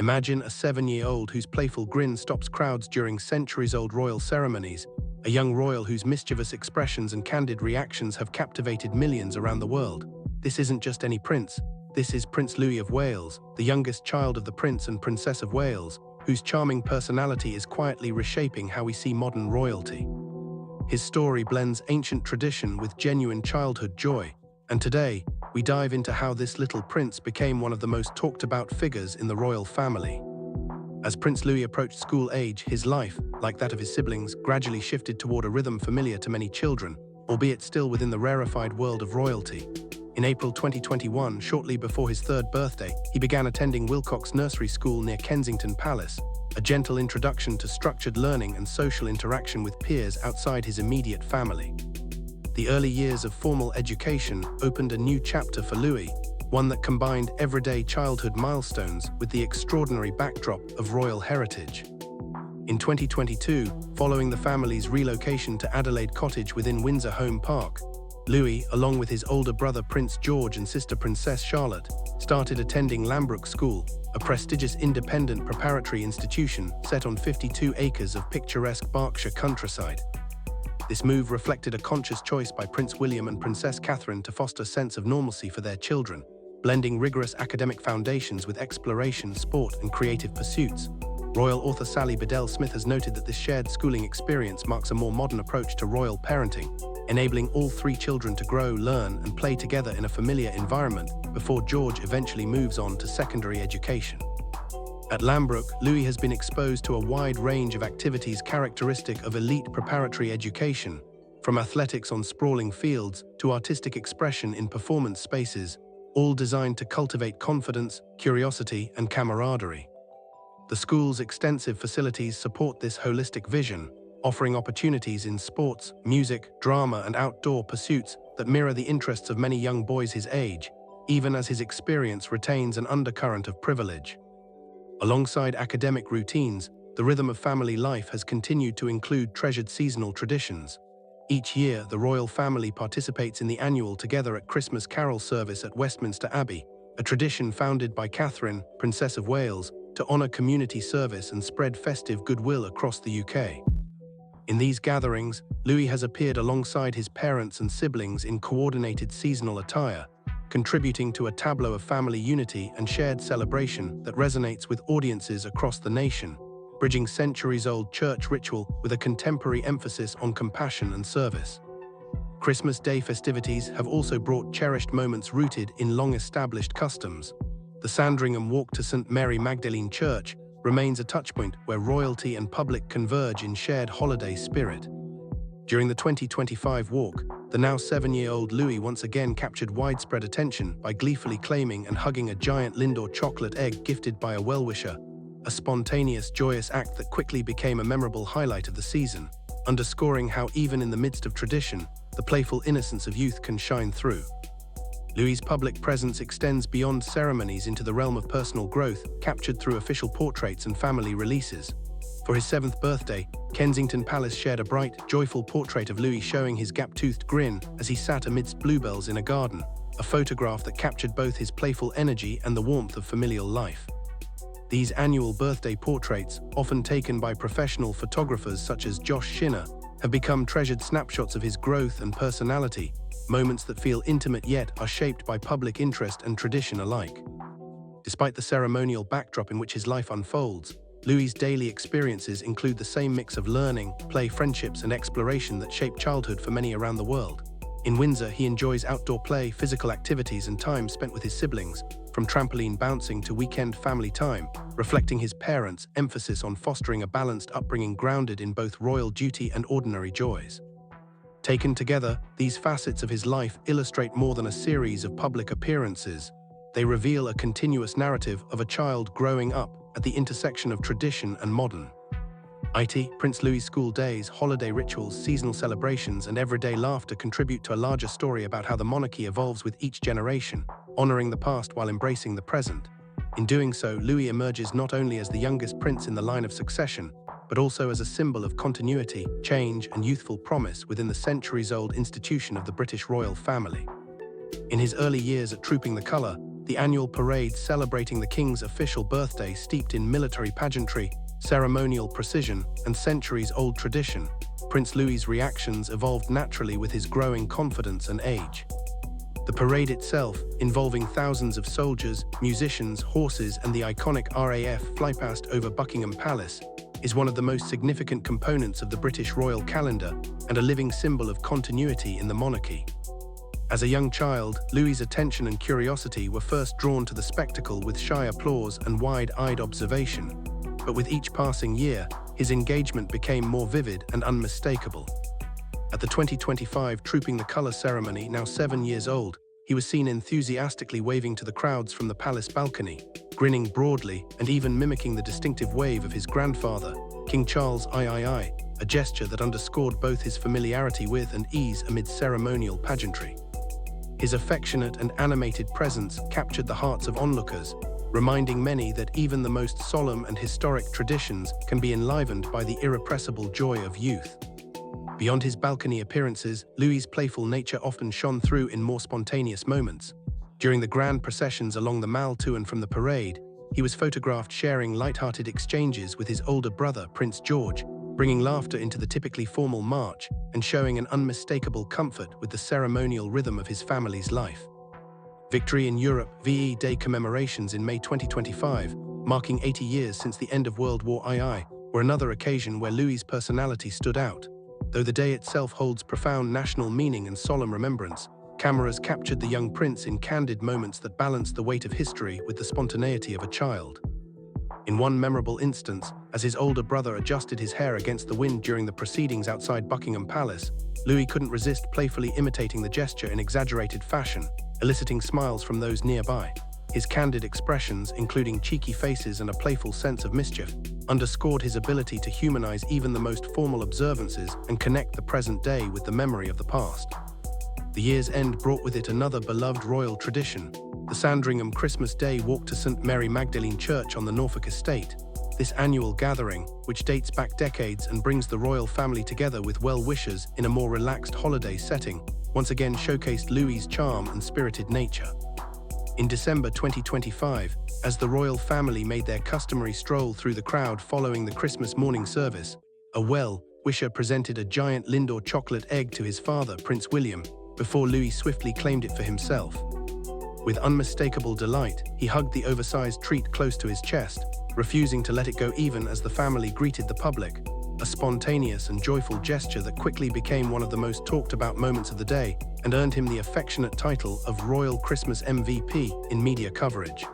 Imagine a 7-year-old whose playful grin stops crowds during centuries-old royal ceremonies, a young royal whose mischievous expressions and candid reactions have captivated millions around the world. This isn't just any prince. This is Prince Louis of Wales, the youngest child of the Prince and Princess of Wales, whose charming personality is quietly reshaping how we see modern royalty. His story blends ancient tradition with genuine childhood joy, and today, we dive into how this little prince became one of the most talked-about figures in the royal family. As Prince Louis approached school age, his life, like that of his siblings, gradually shifted toward a rhythm familiar to many children, albeit still within the rarefied world of royalty. In April 2021, shortly before his 3rd birthday, he began attending Wilcox Nursery School near Kensington Palace, a gentle introduction to structured learning and social interaction with peers outside his immediate family. The early years of formal education opened a new chapter for Louis, one that combined everyday childhood milestones with the extraordinary backdrop of royal heritage. In 2022, following the family's relocation to Adelaide Cottage within Windsor Home Park, Louis, along with his older brother Prince George and sister Princess Charlotte, started attending Lambrook School, a prestigious independent preparatory institution set on 52 acres of picturesque Berkshire countryside. This move reflected a conscious choice by Prince William and Princess Catherine to foster a sense of normalcy for their children, blending rigorous academic foundations with exploration, sport, and creative pursuits. Royal author Sally Bedell Smith has noted that this shared schooling experience marks a more modern approach to royal parenting, enabling all 3 children to grow, learn, and play together in a familiar environment before George eventually moves on to secondary education. At Lambrook, Louis has been exposed to a wide range of activities characteristic of elite preparatory education, from athletics on sprawling fields to artistic expression in performance spaces, all designed to cultivate confidence, curiosity, and camaraderie. The school's extensive facilities support this holistic vision, offering opportunities in sports, music, drama, and outdoor pursuits that mirror the interests of many young boys his age, even as his experience retains an undercurrent of privilege. Alongside academic routines, the rhythm of family life has continued to include treasured seasonal traditions. Each year, the royal family participates in the annual Together at Christmas Carol service at Westminster Abbey, a tradition founded by Catherine, Princess of Wales, to honour community service and spread festive goodwill across the UK. In these gatherings, Louis has appeared alongside his parents and siblings in coordinated seasonal attire, contributing to a tableau of family unity and shared celebration that resonates with audiences across the nation, bridging centuries-old church ritual with a contemporary emphasis on compassion and service. Christmas Day festivities have also brought cherished moments rooted in long-established customs. The Sandringham Walk to St. Mary Magdalene Church remains a touchpoint where royalty and public converge in shared holiday spirit. During the 2025 walk, the now 7-year-old Louis once again captured widespread attention by gleefully claiming and hugging a giant Lindor chocolate egg gifted by a well-wisher, a spontaneous, joyous act that quickly became a memorable highlight of the season, underscoring how even in the midst of tradition, the playful innocence of youth can shine through. Louis's public presence extends beyond ceremonies into the realm of personal growth, captured through official portraits and family releases. For his 7th birthday, Kensington Palace shared a bright, joyful portrait of Louis showing his gap-toothed grin as he sat amidst bluebells in a garden, a photograph that captured both his playful energy and the warmth of familial life. These annual birthday portraits, often taken by professional photographers such as Josh Shinner, have become treasured snapshots of his growth and personality, moments that feel intimate yet are shaped by public interest and tradition alike. Despite the ceremonial backdrop in which his life unfolds, Louis's daily experiences include the same mix of learning, play, friendships, and exploration that shape childhood for many around the world. In Windsor, he enjoys outdoor play, physical activities, and time spent with his siblings, from trampoline bouncing to weekend family time, reflecting his parents' emphasis on fostering a balanced upbringing grounded in both royal duty and ordinary joys. Taken together, these facets of his life illustrate more than a series of public appearances. They reveal a continuous narrative of a child growing up at the intersection of tradition and modern. Prince Louis' school days, holiday rituals, seasonal celebrations, and everyday laughter contribute to a larger story about how the monarchy evolves with each generation, honoring the past while embracing the present. In doing so, Louis emerges not only as the youngest prince in the line of succession, but also as a symbol of continuity, change, and youthful promise within the centuries-old institution of the British royal family. In his early years at Trooping the Colour, the the annual parade celebrating the king's official birthday steeped in military pageantry, ceremonial precision, and centuries-old tradition, Prince Louis's reactions evolved naturally with his growing confidence and age. The parade itself, involving thousands of soldiers, musicians, horses, and the iconic RAF flypast over Buckingham Palace, is one of the most significant components of the British royal calendar and a living symbol of continuity in the monarchy. As a young child, Louis's attention and curiosity were first drawn to the spectacle with shy applause and wide-eyed observation. But with each passing year, his engagement became more vivid and unmistakable. At the 2025 Trooping the Colour ceremony, now 7 years old, he was seen enthusiastically waving to the crowds from the palace balcony, grinning broadly and even mimicking the distinctive wave of his grandfather, King Charles III, a gesture that underscored both his familiarity with and ease amid ceremonial pageantry. His affectionate and animated presence captured the hearts of onlookers, reminding many that even the most solemn and historic traditions can be enlivened by the irrepressible joy of youth. Beyond his balcony appearances, Louis's playful nature often shone through in more spontaneous moments. During the grand processions along the Mall to and from the parade, he was photographed sharing light-hearted exchanges with his older brother, Prince George, bringing laughter into the typically formal march and showing an unmistakable comfort with the ceremonial rhythm of his family's life. Victory in Europe VE Day commemorations in May 2025, marking 80 years since the end of World War II, were another occasion where Louis's personality stood out. Though the day itself holds profound national meaning and solemn remembrance, cameras captured the young prince in candid moments that balanced the weight of history with the spontaneity of a child. In one memorable instance, as his older brother adjusted his hair against the wind during the proceedings outside Buckingham Palace, Louis couldn't resist playfully imitating the gesture in exaggerated fashion, eliciting smiles from those nearby. His candid expressions, including cheeky faces and a playful sense of mischief, underscored his ability to humanize even the most formal observances and connect the present day with the memory of the past. The year's end brought with it another beloved royal tradition, the Sandringham Christmas Day walk to St. Mary Magdalene Church on the Norfolk estate. This annual gathering, which dates back decades and brings the royal family together with well-wishers in a more relaxed holiday setting, once again showcased Louis's charm and spirited nature. In December 2025, as the royal family made their customary stroll through the crowd following the Christmas morning service, a well-wisher presented a giant Lindor chocolate egg to his father, Prince William, before Louis swiftly claimed it for himself. With unmistakable delight, he hugged the oversized treat close to his chest, refusing to let it go even as the family greeted the public, a spontaneous and joyful gesture that quickly became one of the most talked-about moments of the day and earned him the affectionate title of Royal Christmas MVP in media coverage.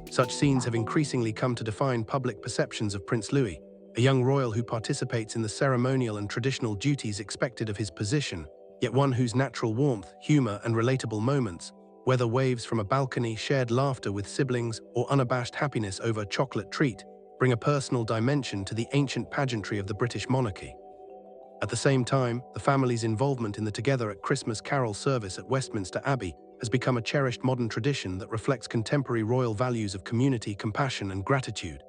Such scenes have increasingly come to define public perceptions of Prince Louis, a young royal who participates in the ceremonial and traditional duties expected of his position, yet one whose natural warmth, humor, and relatable moments, whether waves from a balcony, shared laughter with siblings, or unabashed happiness over a chocolate treat, bring a personal dimension to the ancient pageantry of the British monarchy. At the same time, the family's involvement in the Together at Christmas carol service at Westminster Abbey has become a cherished modern tradition that reflects contemporary royal values of community, compassion, and gratitude.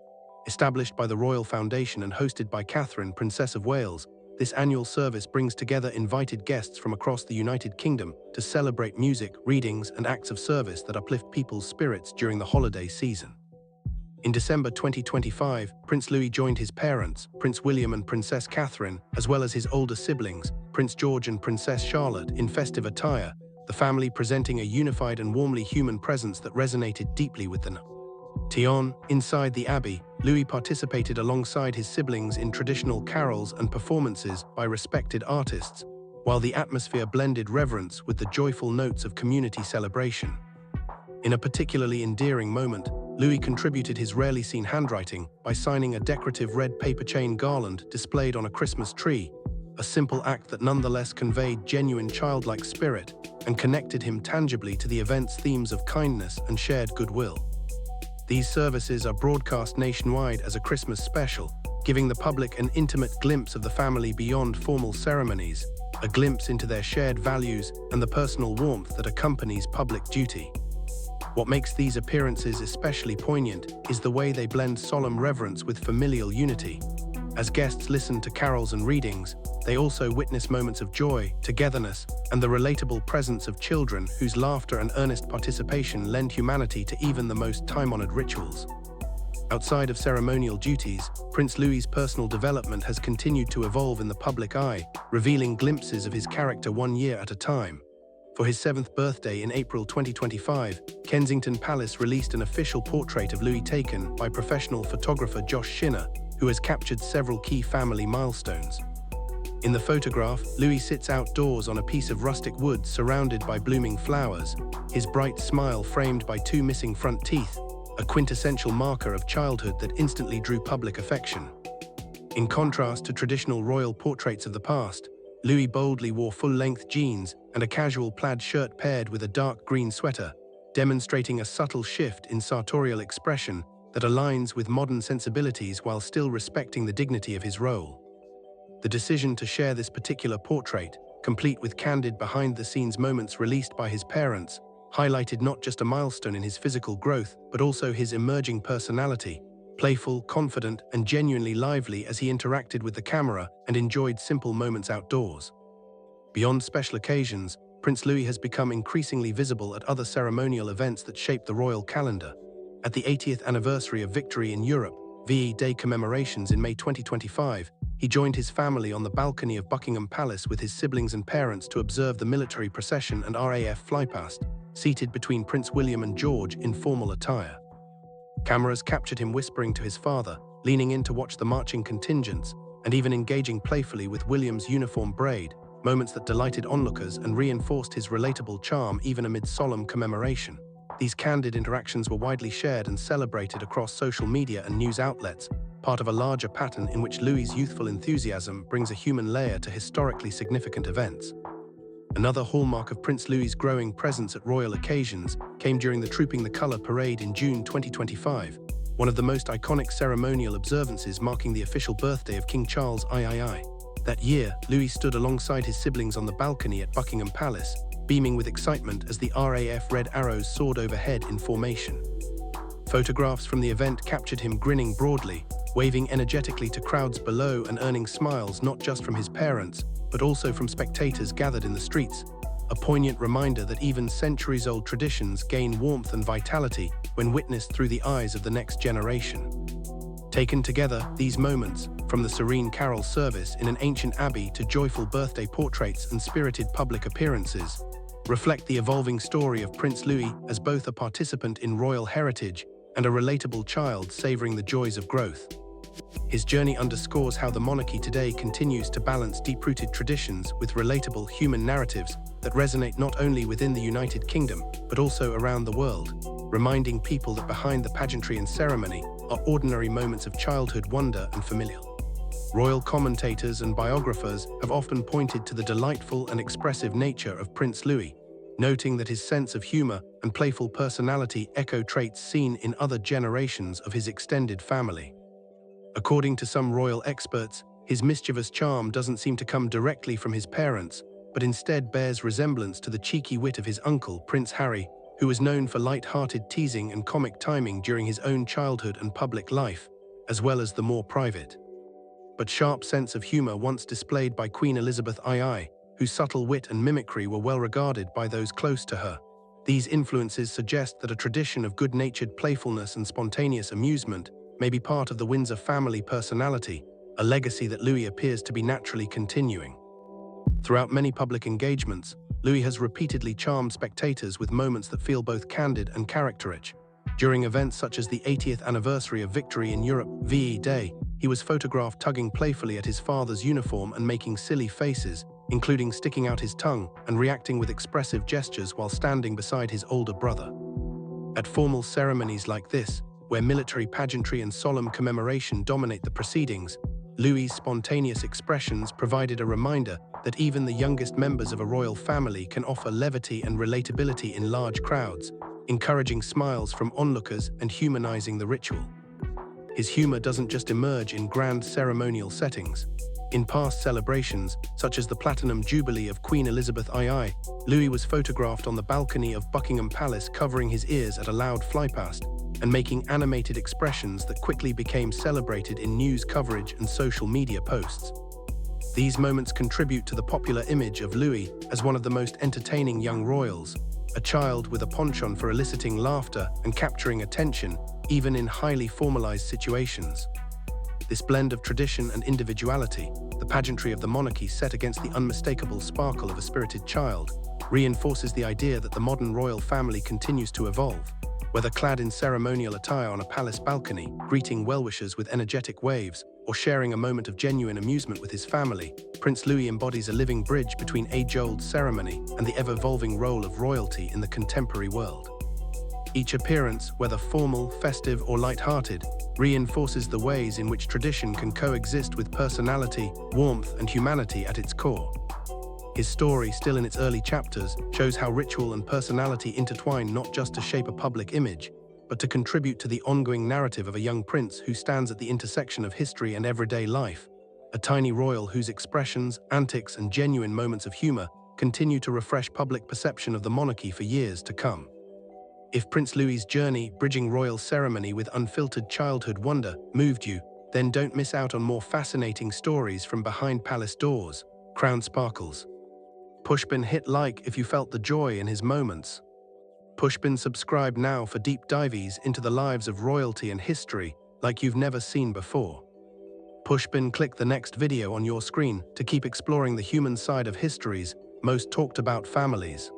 Established by the Royal Foundation and hosted by Catherine, Princess of Wales, this annual service brings together invited guests from across the United Kingdom to celebrate music, readings, and acts of service that uplift people's spirits during the holiday season. In December 2025, Prince Louis joined his parents, Prince William and Princess Catherine, as well as his older siblings, Prince George and Princess Charlotte, in festive attire, the family presenting a unified and warmly human presence that resonated deeply with them. Inside the Abbey, Louis participated alongside his siblings in traditional carols and performances by respected artists, while the atmosphere blended reverence with the joyful notes of community celebration. In a particularly endearing moment, Louis contributed his rarely seen handwriting by signing a decorative red paper chain garland displayed on a Christmas tree, a simple act that nonetheless conveyed genuine childlike spirit and connected him tangibly to the event's themes of kindness and shared goodwill. These services are broadcast nationwide as a Christmas special, giving the public an intimate glimpse of the family beyond formal ceremonies, a glimpse into their shared values and the personal warmth that accompanies public duty. What makes these appearances especially poignant is the way they blend solemn reverence with familial unity. As guests listen to carols and readings, they also witness moments of joy, togetherness, and the relatable presence of children whose laughter and earnest participation lend humanity to even the most time-honored rituals. Outside of ceremonial duties, Prince Louis's personal development has continued to evolve in the public eye, revealing glimpses of his character 1 year at a time. For his 7th birthday in April 2025, Kensington Palace released an official portrait of Louis taken by professional photographer Josh Schinner, who has captured several key family milestones. In the photograph, Louis sits outdoors on a piece of rustic wood surrounded by blooming flowers, his bright smile framed by 2 missing front teeth, a quintessential marker of childhood that instantly drew public affection. In contrast to traditional royal portraits of the past, Louis boldly wore full-length jeans and a casual plaid shirt paired with a dark green sweater, demonstrating a subtle shift in sartorial expression that aligns with modern sensibilities while still respecting the dignity of his role. The decision to share this particular portrait, complete with candid behind-the-scenes moments released by his parents, highlighted not just a milestone in his physical growth, but also his emerging personality, playful, confident, and genuinely lively as he interacted with the camera and enjoyed simple moments outdoors. Beyond special occasions, Prince Louis has become increasingly visible at other ceremonial events that shape the royal calendar. At the 80th anniversary of victory in Europe, VE Day commemorations in May 2025, he joined his family on the balcony of Buckingham Palace with his siblings and parents to observe the military procession and RAF flypast, seated between Prince William and George in formal attire. Cameras captured him whispering to his father, leaning in to watch the marching contingents, and even engaging playfully with William's uniform braid, moments that delighted onlookers and reinforced his relatable charm even amid solemn commemoration. These candid interactions were widely shared and celebrated across social media and news outlets, part of a larger pattern in which Louis's youthful enthusiasm brings a human layer to historically significant events. Another hallmark of Prince Louis's growing presence at royal occasions came during the Trooping the Colour parade in June 2025, one of the most iconic ceremonial observances marking the official birthday of King Charles III. That year, Louis stood alongside his siblings on the balcony at Buckingham Palace, beaming with excitement as the RAF Red Arrows soared overhead in formation. Photographs from the event captured him grinning broadly, waving energetically to crowds below and earning smiles not just from his parents, but also from spectators gathered in the streets, a poignant reminder that even centuries-old traditions gain warmth and vitality when witnessed through the eyes of the next generation. Taken together, these moments, from the serene carol service in an ancient abbey to joyful birthday portraits and spirited public appearances, reflect the evolving story of Prince Louis as both a participant in royal heritage and a relatable child savoring the joys of growth. His journey underscores how the monarchy today continues to balance deep-rooted traditions with relatable human narratives that resonate not only within the United Kingdom, but also around the world, reminding people that behind the pageantry and ceremony are ordinary moments of childhood wonder and familial. Royal commentators and biographers have often pointed to the delightful and expressive nature of Prince Louis, noting that his sense of humor and playful personality echo traits seen in other generations of his extended family. According to some royal experts, his mischievous charm doesn't seem to come directly from his parents, but instead bears resemblance to the cheeky wit of his uncle, Prince Harry, who was known for light-hearted teasing and comic timing during his own childhood and public life, as well as the more private, but sharp sense of humor once displayed by Queen Elizabeth II, whose subtle wit and mimicry were well regarded by those close to her. These influences suggest that a tradition of good-natured playfulness and spontaneous amusement may be part of the Windsor family personality, a legacy that Louis appears to be naturally continuing. Throughout many public engagements, Louis has repeatedly charmed spectators with moments that feel both candid and character-rich. During events such as the 80th anniversary of victory in Europe, VE Day, he was photographed tugging playfully at his father's uniform and making silly faces, including sticking out his tongue and reacting with expressive gestures while standing beside his older brother. At formal ceremonies like this, where military pageantry and solemn commemoration dominate the proceedings, Louis's spontaneous expressions provided a reminder that even the youngest members of a royal family can offer levity and relatability in large crowds, encouraging smiles from onlookers and humanizing the ritual. His humor doesn't just emerge in grand ceremonial settings. In past celebrations, such as the Platinum Jubilee of Queen Elizabeth II, Louis was photographed on the balcony of Buckingham Palace covering his ears at a loud flypast and making animated expressions that quickly became celebrated in news coverage and social media posts. These moments contribute to the popular image of Louis as one of the most entertaining young royals, a child with a penchant for eliciting laughter and capturing attention, even in highly formalized situations. This blend of tradition and individuality, the pageantry of the monarchy set against the unmistakable sparkle of a spirited child, reinforces the idea that the modern royal family continues to evolve. Whether clad in ceremonial attire on a palace balcony, greeting well-wishers with energetic waves, or sharing a moment of genuine amusement with his family, Prince Louis embodies a living bridge between age-old ceremony and the ever-evolving role of royalty in the contemporary world. Each appearance, whether formal, festive, or light-hearted, reinforces the ways in which tradition can coexist with personality, warmth, and humanity at its core. His story, still in its early chapters, shows how ritual and personality intertwine not just to shape a public image, but to contribute to the ongoing narrative of a young prince who stands at the intersection of history and everyday life, a tiny royal whose expressions, antics, and genuine moments of humor continue to refresh public perception of the monarchy for years to come. If Prince Louis's journey, bridging royal ceremony with unfiltered childhood wonder, moved you, then don't miss out on more fascinating stories from behind palace doors. Crown sparkles. Pushpin, hit like if you felt the joy in his moments. Pushpin, subscribe now for deep dives into the lives of royalty and history like you've never seen before. Pushpin, click the next video on your screen to keep exploring the human side of history's most talked about families.